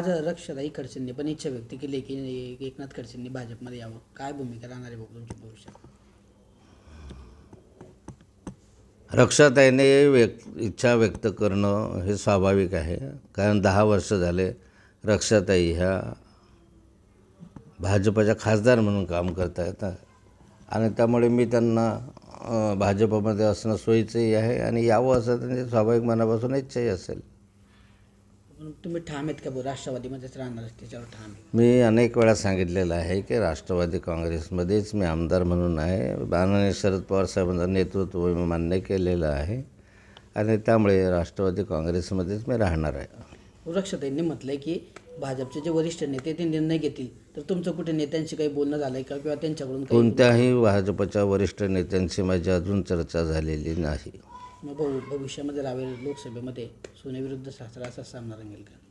आज रक्षाताई खडसेंनी पण इच्छा व्यक्त केली की एकनाथ खडसेंनी भाजपमध्ये यावं. काय भूमिका राहणार आहे बघ तुमच्या भविष्यात? रक्षाताईने इच्छा व्यक्त करणं हे स्वाभाविक आहे, कारण 10 वर्ष झाले रक्षाताई ह्या भाजपच्या खासदार म्हणून काम करत आहेत आणि त्यामुळे मी त्यांना भाजपमध्ये असणं सोयीचंही आहे आणि यावं असं त्यांची स्वाभाविक मनापासून इच्छाही असेल. पण तुम्ही ठाम आहेत का बरं राष्ट्रवादीमध्येच राहणार त्याच्यावर ठाम आहे? मी अनेक वेळा सांगितलेलं आहे की राष्ट्रवादी काँग्रेसमध्येच मी आमदार म्हणून आहे. आणि शरद पवार साहेबांचं नेतृत्व मी मान्य केलेलं आहे आणि त्यामुळे राष्ट्रवादी काँग्रेसमध्येच मी राहणार आहे. रक्षाताईंनी म्हटलंय की भाजपचे जे वरिष्ठ नेते ते निर्णय घेतील, तर तुमचं कुठे नेत्यांशी काही बोलणं झालंय का किंवा त्यांच्याकडून काही? कोणत्याही भाजपच्या वरिष्ठ नेत्यांशी माझी अजून चर्चा झालेली नाही. मग भविष्यामध्ये रावेर लोकसभेमध्ये सोने विरुद्ध सासरा असा सामना रंगेल का?